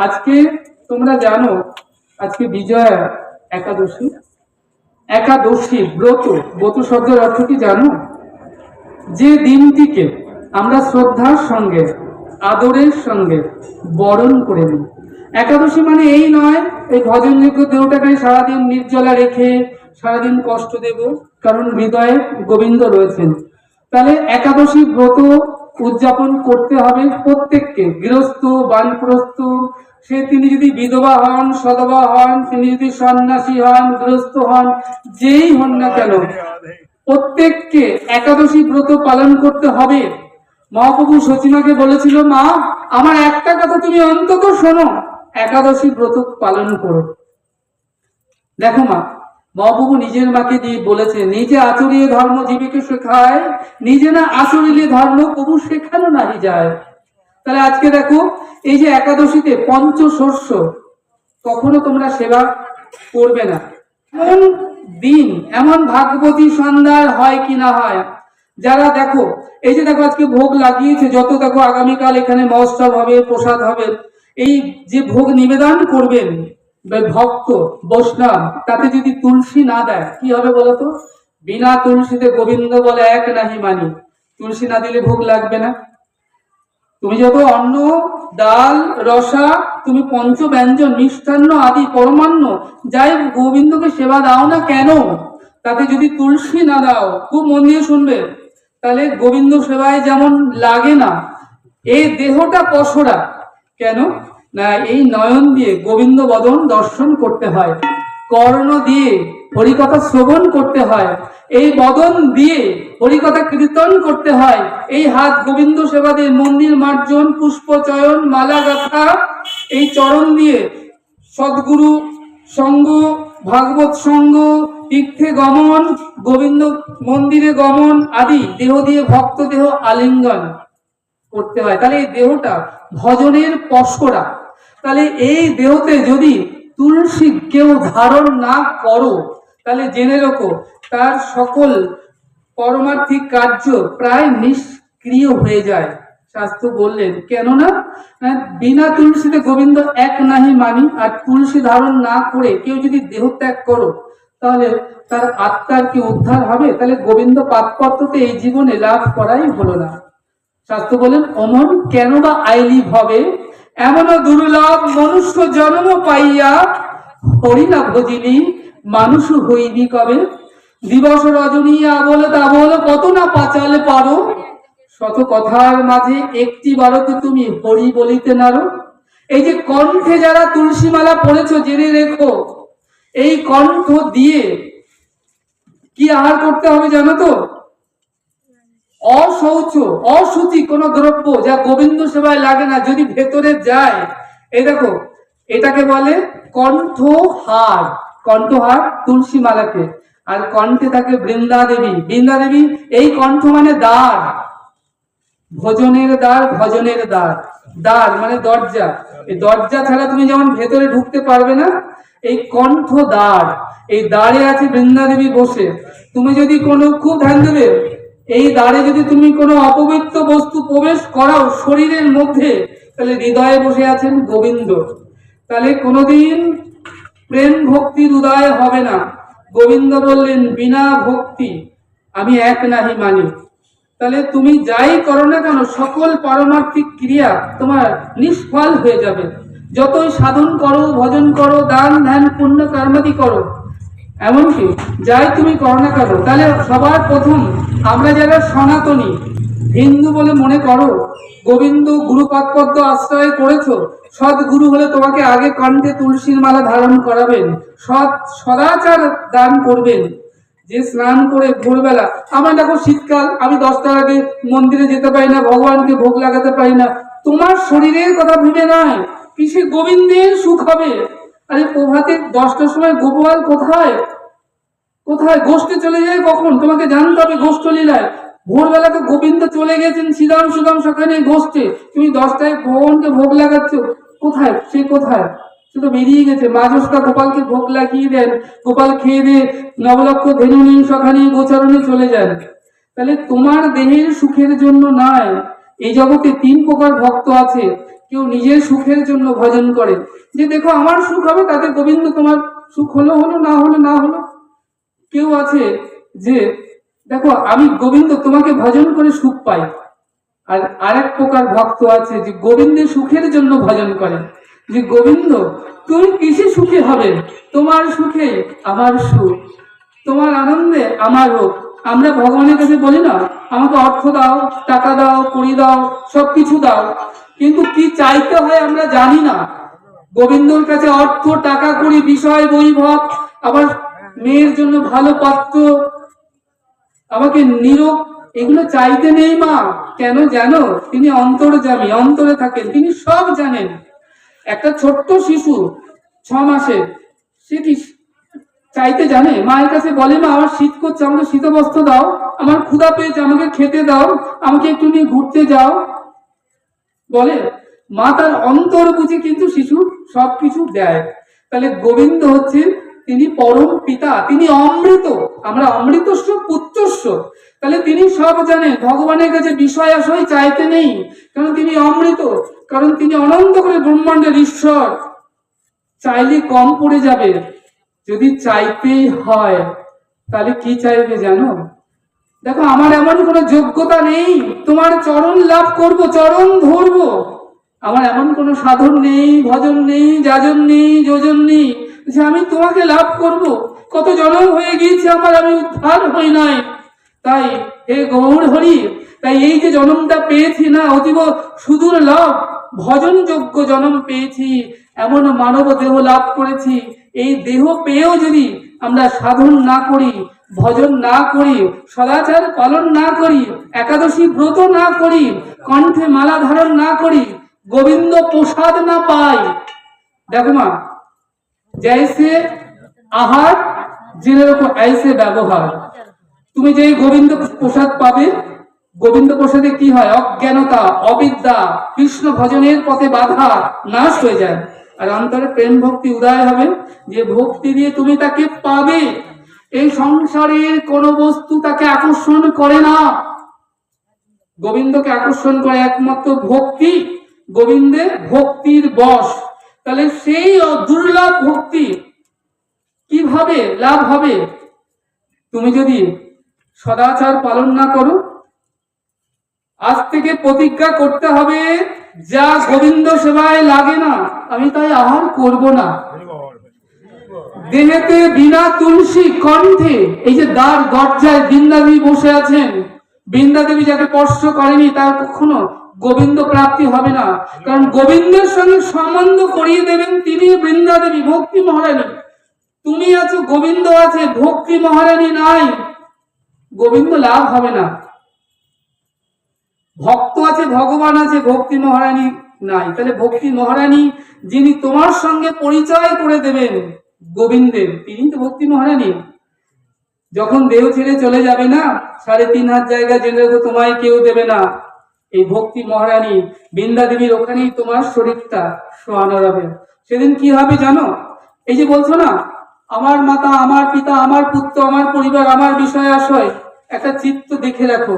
আজকে তোমরা জানো আজকে বিজয়া একাদশী। একাদশী ব্রত, ব্রত শব্দের অর্থ কি জানো? যে দিনটিকে আমরা শ্রদ্ধার সঙ্গে আদরের সঙ্গে বরণ করে নিই। একাদশী মানে এই নয় এই ভজনযোগ্য দেহটাকে সারাদিন নির্জলা রেখে সারাদিন কষ্ট দেব, কারণ হৃদয়ে গোবিন্দ রয়েছেন। তাহলে একাদশী ব্রত উদযাপন করতে হবে প্রত্যেককে, গৃহস্থ বানপ্রস্থ, সে তিনি যদি বিধবা হন সধবা হন, তিনি যদি সন্ন্যাসী হন গৃহস্থ হন, যেই হন না কেন প্রত্যেককে একাদশী ব্রত পালন করতে হবে। মহাপ্রভু সচিমাকে বলেছিল, মা আমার একটা কথা তুমি অন্তত শোনো, একাদশী ব্রত পালন করো। দেখো মা, মহাপ্রভু নিজের মাকে দিয়ে বলেছে, নিজে আচরিয়ে ধর্ম জীবীকে শেখায়, নিজে না আচরিলে ধর্ম প্রভু শেখানো নাহি যায়। তাহলে আজকে দেখো এই যে একাদশীতে পঞ্চশস্য কখনো তোমরা সেবা করবে না, এমন দিন এমন ভাগবতী সন্ধ্যার হয় কি না হয়। যারা দেখো এই যে দেখো আজকে ভোগ লাগিয়েছে, যত দেখো আগামীকাল এখানে মহোৎসব হবে, প্রসাদ হবে, এই যে ভোগ নিবেদন করবেন ভক্ত বৈষ্ণব, তাতে যদি তুলসী না দেয় কি হবে বলতো? বিনা তুলসীতে গোবিন্দ বলে এক নাহি মানি। তুলসী না দিলে ভোগ লাগবে না। তুমি যত অন্ন ডাল রসা, তুমি পঞ্চ ব্যঞ্জন মিষ্টান্ন আদি পরমান্ন যাই গোবিন্দকে সেবা দাও না কেন, তাতে যদি তুলসী না দাও, খুব মন দিয়ে শুনবে, তাহলে গোবিন্দ সেবায় যেমন লাগে না। এই দেহটা পশরা কেন না, এই নয়ন দিয়ে গোবিন্দ বদন দর্শন করতে হয়, কর্ণ দিয়ে হরিকথা শ্রবণ করতে হয়, এই বদন দিয়ে হরিকথা কীর্তন করতে হয়, এই হাত গোবিন্দ সেবা দিয়ে মন্দির মার্জন পুষ্প চয়ন মালা গাথা, এই চরণ দিয়ে সদ্গুরু সঙ্গ ভাগবত সঙ্গ তীর্থে গমন গোবিন্দ মন্দিরে গমন আদি দেহ দিয়ে ভক্ত দেহ আলিঙ্গন করতে হয়। তাহলে এই দেহটা ভজনের পশরা। তাহলে এই দেহতে যদি তুলসী কেউ ধারণ না করো, তাহলে জেনে রাখো তার সকল পরমার্থিক কার্য প্রায় নিষ্ক্রিয় হয়ে যায়। শাস্ত্র বললেন কেননা বিনা তুলসীতে গোবিন্দ এক নাহি মানি। আর তুলসী ধারণ না করে কেউ যদি দেহ ত্যাগ করো, তাহলে তার আত্মার কি উদ্ধার হবে? তাহলে গোবিন্দ পাদপদ্মতে এই জীবনে লাভ করাই হলো না। শাস্ত্র বলেন, অমন কেন বা আইলি ভবে, এমনও দুর্লভ মনুষ্য জন্ম পাইয়া, হরিনা ভজিলি মানুষ হইবি কবে। দিবস রজনী আবল তাবল কত না পাচালে পারো, শত কথার মাঝে একটি বারকে তুমি হরি বলিতে নারো। এই যে কণ্ঠে যারা তুলসী মালা পড়েছো, জেনে রেখো এই কণ্ঠ দিয়ে কি আহার করতে হবে জানো তো? অশৌচ অশুচি কোন দ্রব্য যা গোবিন্দ সেবায় লাগে না, যদি ভেতরে যায়, এই দেখো এটাকে বলে কণ্ঠহার। কণ্ঠহার তুলসী মালাকে, আর কণ্ঠে থাকে বৃন্দা দেবী। বৃন্দা দেবী এই কণ্ঠ মানে দ্বার, ভোজনের দ্বার ভজনের দ্বার। দ্বার মানে দরজা, এই দরজা ছাড়া তুমি যেমন ভেতরে ঢুকতে পারবে না, এই কণ্ঠ দ্বার, এই দ্বারে আছে বৃন্দা দেবী বসে। তুমি যদি কোনো, খুব ধ্যান দেবে, এই দ্বারে যদি তুমি কোনো অপবিত্র বস্তু প্রবেশ করাও শরীরের মধ্যে, তাহলে হৃদয়ে বসে আছেন গোবিন্দ। তাহলে কোনোদিন প্রেম ভক্তির উদয় হবে না। গোবিন্দ বললেন, বিনা ভক্তি আমি এক নাহি মানি। তাহলে তুমি যাই করো না কেন, সকল পারমার্থিক ক্রিয়া তোমার নিষ্ফল হয়ে যাবে। যতই সাধন করো, ভজন করো, দান ধ্যান পুণ্য কর্মাদি করো, এমনকি যাই তুমি করো না কেন, তাহলে সবার প্রথম আমরা যারা সনাতনী হিন্দু বলে মনে করো, গোবিন্দ গুরুপাদপদ্ম আশ্রয় করেছো, সদ্গুরু হলে তোমাকে আগে কণ্ঠে তুলসীর মালা ধারণ করাবেন, সদাচার দান করবেন। যে স্নান করে ভোরবেলা, আমার দেখো শীতকাল, আমি 10টার আগে মন্দিরে যেতে পারি না, ভগবানকে ভোগ লাগাতে পারি না, তোমার শরীরের কথা ভেবে নয়, কিসে গোবিন্দের সুখ হবে। আরে প্রভাতে 10টার সময় গোপাল কোথায় কোথায় গোষ্ঠে চলে যায় কখন, তোমাকে জানতে হবে। গোষ্ঠ লীলায় ভোরবেলা তো গোবিন্দ চলে গেছেন শ্রীরাম সুদাম সেখানে গোষ্ঠে, তুমি 10টায় ভগবানকে ভোগ লাগাচ্ছ, কোথায় সে? কোথায় সে? তো বেরিয়ে গেছে। মা জ্যোৎস্না গোপালকে ভোগ লাগিয়ে দেন, গোপাল খেয়ে দিয়ে নবলক্ষ ধেনু নিন সখানি গোচারণে চলে যান। তাহলে তোমার দেহের সুখের জন্য নয়। এই জগতে 3 প্রকার ভক্ত আছে, কেউ নিজের সুখের জন্য ভজন করে, যে দেখো আমার সুখ হবে, তাতে গোবিন্দ তোমার সুখ হলো হলো, না হলো না হলো। কেউ আছে যে দেখো আমি গোবিন্দ তোমাকে ভজন করে সুখ পাই। আর আরেক প্রকার ভক্ত আছে যে গোবিন্দের সুখের জন্য ভজন করে, যে গোবিন্দ তুমি কিসে সুখী হবে, তোমার সুখে আমার সুখ, তোমার আনন্দে আমার হোক। আমরা ভগবানের কাছে বলি না আমাকে অর্থ দাও, টাকা দাও, কড়ি দাও, সবকিছু দাও, কিন্তু কি চাইতে হয় আমরা জানি না। গোবিন্দর কাছে অর্থ, টাকা, কড়ি, বিষয়, বৈভব, আবার মেয়ের জন্য ভালো পাত্র, আমাকে নিরোগ, এগুলো চাইতে নেই মা। কেন জানো? তিনি অন্তর্যামী, অন্তরে থাকেন, তিনি সব জানেন। একটা ছোট্ট শিশু 6 মাসের, সে কি চাইতে জানে? মায়ের কাছে বলে মা আমার শীত করছে, আমাকে শীত বস্ত্র দাও, আমার ক্ষুধা পেয়েছে, আমাকে খেতে দাও, আমাকে একটু নিয়ে ঘুরতে যাও, বলে? মা তার অন্তর বুঝে কিন্তু শিশু সবকিছু দেয়। তাহলে গোবিন্দ হচ্ছে তিনি পরম পিতা, তিনি অমৃত, আমরা অমৃতস্ব পুত্রস্ব। তাহলে তিনি সব জানেন। ভগবানের কাছে বিষয় আশয় চাইতে নেই, কারণ তিনি অমৃত, কারণ তিনি অনন্ত করে ব্রহ্মাণ্ডের ঈশ্বর। চাইলে কম পড়ে যাবে, যদি চাইতেই হয় তাহলে কি চাইবে জানো? দেখো আমার এমন কোনো যোগ্যতা নেই তোমার চরণ লাভ করব, চরণ ধরবো, আমার এমন কোনো সাধন নেই, ভজন নেই, যাজন নেই, যোজন নেই যে আমি তোমাকে লাভ করব। কত জনম হয়ে গিয়েছে আমার, আমি উদ্ধার হই নাই। তাই হে গৌর হরি, তাই এই যে জনমটা পেয়েছি না, অতীব সুদূর লাভ, ভজন যোগ্য জনম পেয়েছি, এমন মানব দেহ লাভ করেছি। এই দেহ পেয়েও যদি আমরা সাধন না করি, ভজন না করি, সদাচার পালন না করি, একাদশী ব্রত না করি, কণ্ঠে মালা ধারণ না করি, গোবিন্দ প্রসাদ না পাই, দেখো মা, জৈসে আহার যেরকম ऐसे ব্যবহার। তুমি যে গোবিন্দ প্রসাদ পাবে, গোবিন্দ প্রসাদে কি হয়? অজ্ঞানতা, অবিদ্যা, কৃষ্ণ ভজনের পথে বাধা নাশ হয়ে যায়, আর অন্তরে প্রেম ভক্তি উদয় হবে, যে ভক্তি দিয়ে তুমি তাকে পাবে। এই সংসারের কোন বস্তু তাকে আকর্ষণ করে না, গোবিন্দকে আকর্ষণ করে একমাত্র ভক্তি। গোবিন্দে ভক্তির বশ। তাহলে সেই দুর্লভ ভক্তি কিভাবে লাভ হবে? তুমি যদি সদাচার পালন না করো, আজ থেকে প্রতিজ্ঞা করতে হবে, যা গোবিন্দ সেবায় লাগে না আমি তাই আহার করব না। দেহেতে বিনা তুলসী কণ্ঠে, এই যে দরজায় বৃন্দাদেবী বসে আছেন, বৃন্দাদেবী যাকে স্পর্শ করেনি তার কখনো গোবিন্দ প্রাপ্তি হবে না। কারণ গোবিন্দের সঙ্গে সম্বন্ধ করিয়ে দেবেন তিনি বৃন্দাদেবী, ভক্তি মহারানী। তুমি আছো, গোবিন্দ আছে, ভক্তি মহারানী নাই, গোবিন্দ লাভ হবে না। ভক্ত আছে, ভগবান আছে, ভক্তি মহারানী নাই। তাহলে ভক্তি মহারানী যিনি তোমার সঙ্গে পরিচয় করে দেবেন গোবিন্দের, তিনি তো ভক্তি মহারানী। যখন দেহ ছেড়ে চলে যাবে না, 3.5 হাত জায়গা জেনে রেখো তোমায় কেউ দেবে না। এই ভক্তি মহারানী বৃন্দা দেবীর ওখানেই তোমার শরীরটা শোয়ানো হবে। সেদিন কি হবে জানো? এই যে বলছো না আমার মাতা, আমার পিতা, আমার পুত্র, আমার পরিবার, আমার বিষয় আশয়, একটা চিত্ত দেখে রাখো।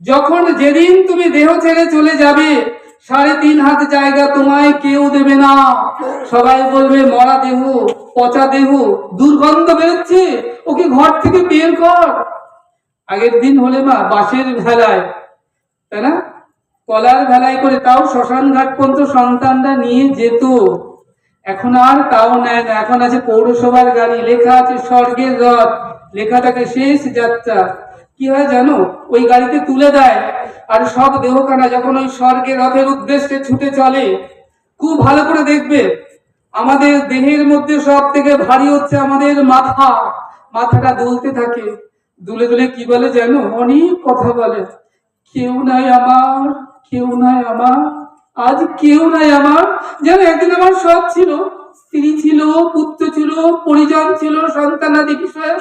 যখন যেদিন তুমি দেহ ছেড়ে চলে যাবে, 3.5 হাত জায়গা তোমায় কেউ দেবে না। সবাই বলবে মরা দেহ, পচা দেহ, দুর্গন্ধ বেরোচ্ছে, ওকে ঘর থেকে বের কর। আগের দিন হলে মা বাঁশের ভেলায়, তাই না, কলার ভেলায় করে, তাও শ্মশান ঘাট পর্যন্ত সন্তানরা নিয়ে যেত। এখন আর তাও নেয় না, এখন আছে পৌরসভার গাড়ি, লেখা আছে স্বর্গের রথ, লেখা থাকে শেষ যাত্রা। কি হয় জানো? ওই গাড়িতে তুলে দেয়, আর সব দেহখানা যখন ওই স্বর্গের রথের উদ্দেশ্যে ছুটে চলে, খুব ভালো করে দেখবে আমাদের দেহের মধ্যে সব থেকে ভারী হচ্ছে আমাদের মাথা। মাথাটা দুলতে থাকে, দুলে দুলে কি বলে জানো? অনেক কথা বলে, কেউ নাই আমার, কেউ নাই আমার, আজ কেউ নাই আমার। যেন একদিন আমার সব ছিল, স্ত্রী ছিল, পুত্র ছিল, পরিজন ছিল, সন্তানাদি বিষয়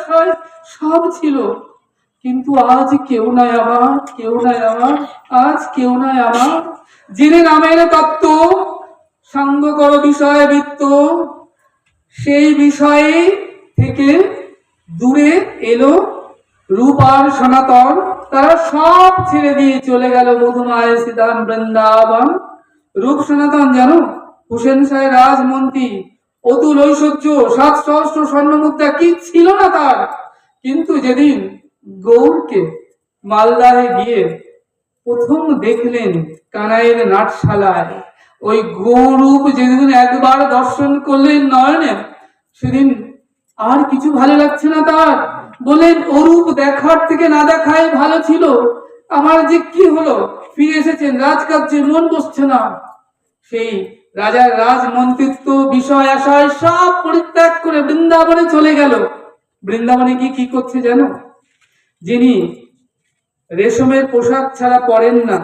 সব ছিল, কিন্তু আজ কেউ নাই আমার, কেউ নাই আমার, আজ কেউ নাই আমার। যিনি নামের তত্ত্ব সঙ্গ করো বিষয় বৃত্ত, সেই বিষয়ে থেকে দূরে এলো রূপ আর সনাতন, তারা সব ছেড়ে দিয়ে চলে গেল মধুমায় সিধাম বৃন্দাবন। রূপ সনাতন জানো, হুসেন শাহ রাজমন্ত্রী, অতুল ঐশ্বর্য, 7 সহস্র স্বর্ণ মুদ্রা কি ছিল না তার। কিন্তু যেদিন গৌরকে মালদায় গিয়ে প্রথম দেখলেন কানাইয়ের নাটশালায়, ওই গৌরূপ যেদিন একবার দর্শন করলেন নয়নে, সেদিন আর কিছু ভালো লাগছে না তার। বলেন অরূপ দেখার থেকে না দেখাই ভালো ছিল। আমার যে কি হলো, ফিরে এসেছেন রাজকার্যে মন বসছে না। সেই রাজার রাজমন্ত্রিত্ব বিষয় আশায় সব পরিত্যাগ করে বৃন্দাবনে চলে গেল। বৃন্দাবনে গিয়ে কি করছে জানো? যিনি রেশমের পোশাক ছাড়া পরেন না,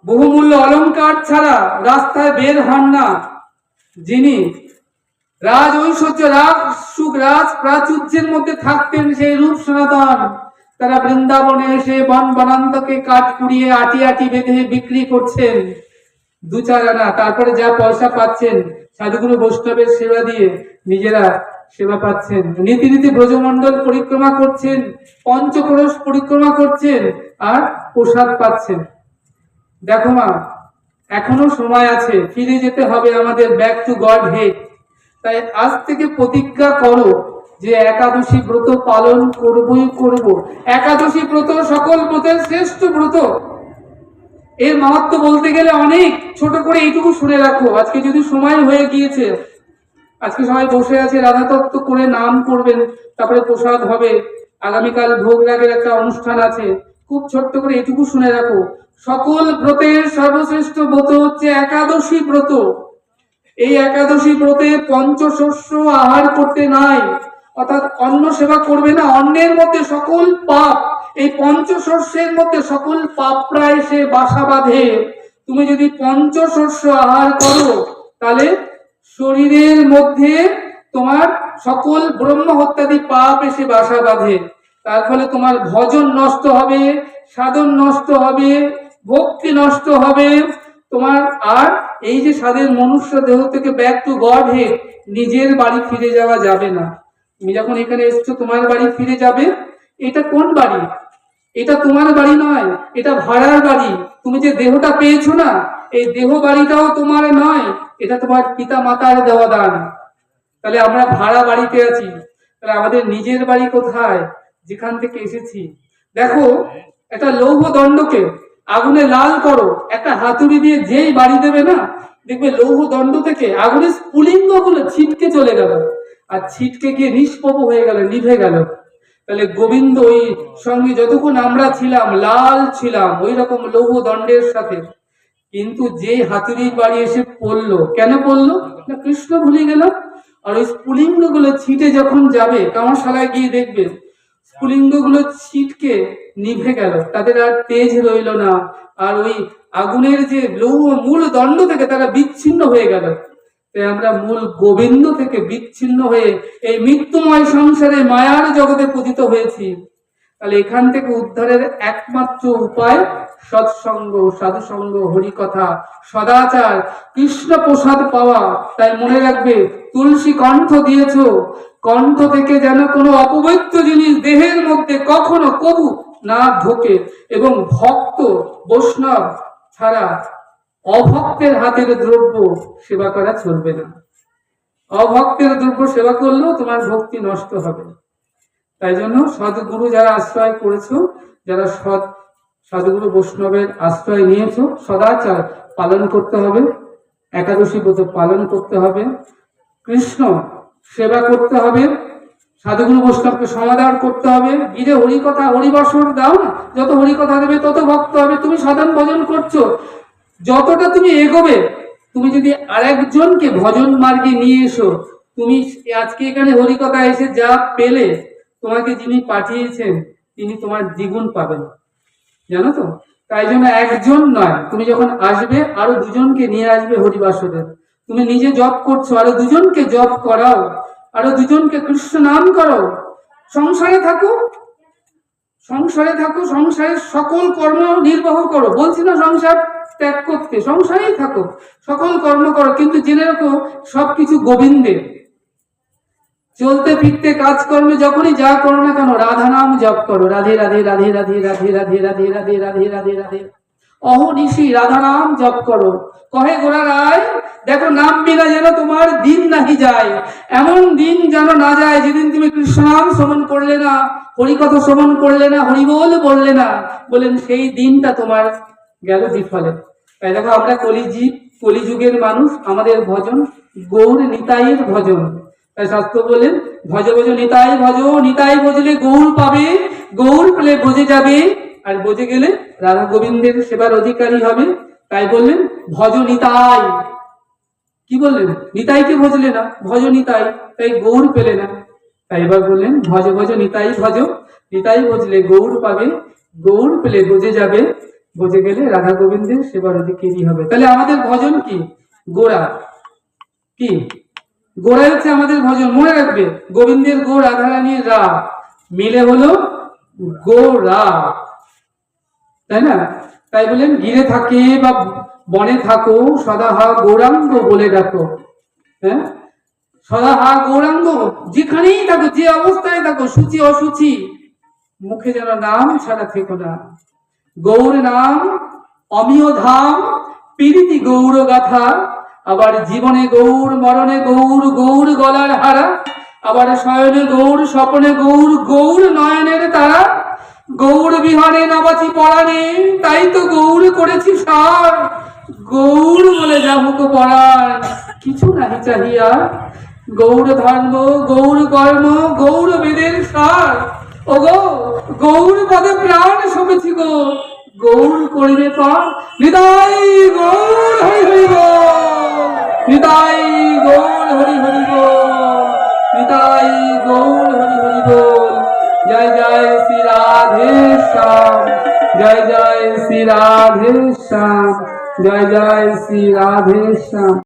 বহুমূল্য অলংকার ছাড়া রাস্তায় বের হন না, যিনি রাজ ঐশ্বর্য, রাজ সুখ, রাজ প্রাচুর্যের মধ্যে থাকতেন, সেই রূপ সনাতন তারা বৃন্দাবনে এসে বন বনান্তকে কাঠ কুড়িয়ে আটি আটি বেঁধে বিক্রি করছেন 2-4 আনা। তারপরে যা পয়সা পাচ্ছেন সাধুগুরু বৈষ্ণবের সেবা দিয়ে নিজেরা সেবা পাচ্ছেন। নীতি নীতি ব্রজমণ্ডল পরিক্রমা করছেন, পঞ্চকোরস পরিক্রমা করছেন, আর প্রসাদ পাচ্ছেন। দেখো মা, এখনো সময় আছে, ফিরে যেতে হবে আমাদের ব্যাক টু গড হেড। তাই আজ থেকে প্রতিজ্ঞা করো যে একাদশী ব্রত পালন করবই করব। একাদশী ব্রত সকল ব্রতের শ্রেষ্ঠ ব্রত। এর মাহাত্ম্য বলতে গেলে অনেক, ছোট করে এইটুকু শুনে রাখো। আজকে যদি সময় হয়ে গিয়েছে, আজকে সবাই বসে আছে, রাধা তত্ত্ব করে নাম করবেন, তারপরে প্রসাদ হবে, আগামীকাল ভোগ রাগের একটা অনুষ্ঠান আছে। খুব ছোট্ট করে এটুকু শুনে রাখো, সকল ব্রতের সর্বশ্রেষ্ঠ ব্রত হচ্ছে একাদশী ব্রত। এই একাদশী ব্রতে পঞ্চশস্য আহার করতে নাই, অর্থাৎ অন্ন সেবা করবে না। অন্নের মধ্যে সকল পাপ, এই পঞ্চশস্যের মধ্যে সকল পাপরা এসে বাসা বাঁধে। তুমি যদি পঞ্চশস্য আহার করো, তাহলে শরীরের মধ্যে তোমার সকল ব্রহ্ম হত্যাদি পাপ এসে বাসা বাঁধে। তার ফলে তোমার ভজন নষ্ট হবে, সাধন নষ্ট হবে, ভক্তি নষ্ট হবে তোমার। আর এই যে স্বাদের মনুষ্য দেহ থেকে ব্যাক টু গড হেড, নিজের বাড়ি ফিরে যাওয়া যাবে না। তুমি যখন এখানে এসছো, তোমার বাড়ি ফিরে যাবে। এটা কোন বাড়ি? এটা তোমার বাড়ি নয়, এটা ভাড়ার বাড়ি। তুমি যে দেহটা পেয়েছো না, এই দেহ বাড়িটাও তোমার নয়, এটা তোমার পিতা মাতার দেওয়া দান। তাহলে আমরা ভাড়া বাড়িতে আছি, তাহলে আমাদের নিজের বাড়ি কোথায়? যেখান থেকে এসেছি। দেখো, একটা লৌহ দণ্ডকে আগুনে লাল করো, একটা হাতুড়ি দিয়ে যেই বাড়ি দেবে না, দেখবে লৌহ দণ্ড থেকে আগুনের স্ফুলিঙ্গ গুলো ছিটকে চলে গেল, আর ছিটকে গিয়ে নিষ্প্রভ হয়ে গেল, নিভে গেল। তাহলে গোবিন্দ ওই সঙ্গে যতক্ষণ আমরা ছিলাম লাল ছিলাম ওই রকম লৌহ দণ্ডের সাথে। কিন্তু যে হাতুড়ির বাড়ি এসে পড়লো, কেন পড়লো না? কৃষ্ণ ভুলে গেল। আর ওই স্ফুলিঙ্গ গুলো ছিটে যখন যাবে, কামারশালায় গিয়ে দেখবে স্ফুলিঙ্গ গুলো ছিটকে নিভে গেল, তাদের আর তেজ রইল না। আর ওই আগুনের যে লৌহ মূল দণ্ড থেকে তারা বিচ্ছিন্ন হয়ে গেল। তাই আমরা মূল গোবিন্দ থেকে বিচ্ছিন্ন হয়ে এই মৃত্যুময় সংসারে মায়ার জগতে পতিত হয়েছি। তাহলে এখান থেকে উদ্ধারের একমাত্র উপায় সৎসঙ্গ, সাধুসঙ্গ, হরিকথা, সদাচার, কৃষ্ণ প্রসাদ পাওয়া। তাই মনে রাখবে, তুলসী কণ্ঠ দিয়েছ, কণ্ঠ থেকে যেন কোনো অপবিত্র জিনিস দেহের মধ্যে কখনো কবু না ঢোকে। এবং ভক্ত বৈষ্ণব ছাড়া অভক্তের হাতের দ্রব্য সেবা করা চলবে না। অভক্তের দ্রব্য সেবা করলেও তোমার ভক্তি নষ্ট হবে। তাই জন্য সদ্গুরু যারা আশ্রয় করেছো, যারা সৎ সাধুগুরু বৈষ্ণবের আশ্রয় নিয়েছো, সদাচার পালন করতে হবে, একাদশী ব্রত পালন করতে হবে, কৃষ্ণ সেবা করতে হবে, সাধুগুরু বৈষ্ণবকে সমাদর করতে হবে। গিরে হরিকথা হরিবাসর দাও না, যত হরিকথা দেবে তত ভক্ত হবে। তুমি সাধন ভজন করছো, যতটা তুমি এগোবে, তুমি যদি আরেকজনকে ভজন মার্গে নিয়ে এসো, তুমি আজকে এখানে হরিকথা এসে যা পেলে, তোমাকে যিনি পাঠিয়েছেন তিনি তোমার দ্বিগুণ পাবেন, জানো তো। তাই জন্য একজন নয়, তুমি যখন আসবে আরো 2জনকে নিয়ে আসবে হরিবাসরে। তুমি নিজে জপ করছো, আরো 2জনকে জপ করাও, আরো 2জনকে কৃষ্ণ নাম করো। সংসারে থাকো, সংসারে থাকো, সংসারের সকল কর্ম নির্বাহ করো। বলছি না সংসার ত্যাগ করতে, সংসারেই থাকো, সকল কর্ম করো, কিন্তু জেনে রাখো সবকিছু গোবিন্দের। চলতে ফিরতে কাজকর্মে যখনই যা করো না কেন, রাধা নাম জপ করো, রাধে রাধে রাধে রাধে রাধে রাধে রাধে রাধে রাধে রাধে রাধে। অহনিশি রাধা নাম জপ করো। কহে গোরা রায়, দেখো নাম বিনা যেন তোমার দিন নাহি যায়, এমন দিন যেন না যায় যেদিন তুমি কৃষ্ণ নাম শ্রবণ করলে না, হরিকথা শ্রবণ করলে না, হরিবোল বললে না, বলেন সেই দিনটা তোমার গেল বিফলে। তাই দেখো আমরা কলিযুগের মানুষ, আমাদের ভজন গৌর নিতাইয়ের ভজন। তাই শাস্ত্র বলেন ভজ ভজ নিতাই ভজ, নিতাই ভজলে গৌর পাবে, গৌর পেলে বজে যাবে, আর বজে গেলে রাধা গোবিন্দের সেবার অধিকারী হবে। তাই বললেন ভজ নিতাই। কি বললেন? নিতাইকে ভজলে না, ভজ নিতাই, তাই গৌর পেলে না। তাই এবার বললেন ভজ ভজ নিতাই ভজ, নিতাই ভজলে গৌর পাবে, গৌর পেলে বজে যাবে, বজে গেলে রাধা গোবিন্দের সেবার অধিকারী হবে। তাহলে আমাদের ভজন কি? গোরা। কি গোড়াই হচ্ছে আমাদের ভজন। মনে রাখবে, গোবিন্দের গো, রাধারানীর রা, মিলে হলো গোরা, তাই না? তাই বলেন গিরে থাকে বা বনে থাকো, সদা হা গৌরাঙ্গ বলে ডাকো। হ্যাঁ, সদা হা গৌরাঙ্গ, যেখানেই থাকো, যে অবস্থায় থাকো, সূচি অসুচি, মুখে যেন নাম ছাড়া থেকো না। গৌর নাম অমিয় ধাম, পীড়িতি গৌর গাথা, আবার জীবনে গৌর, মরণে গৌর, গৌর গলার হারা, আবার শয়নে গৌর, স্বপনে গৌর, গৌর নয়নের তারা, গৌর বিহারে নাবাচি পরাণে, তাই তো গৌর করেছি সার, গৌর বলে যাহুক পরাণ, কিছু নাহি চাহিয়া, গৌর ধর্ম, গৌর কর্ম, গৌর বেদের সার, ও গো গৌর পদে প্রাণ সমেছি গো, গৌর করিবে পার, হৃদয় গৌর হরি হরি বল, হৃদয় গৌর হরি হরি বল, হৃদয় গৌর হরি হরি বল। জয় জয় শ্রী রাধে শ্যাম, জয় জয় শ্রী রাধে শ্যাম, জয় জয় শ্রী রাধে শ্যাম।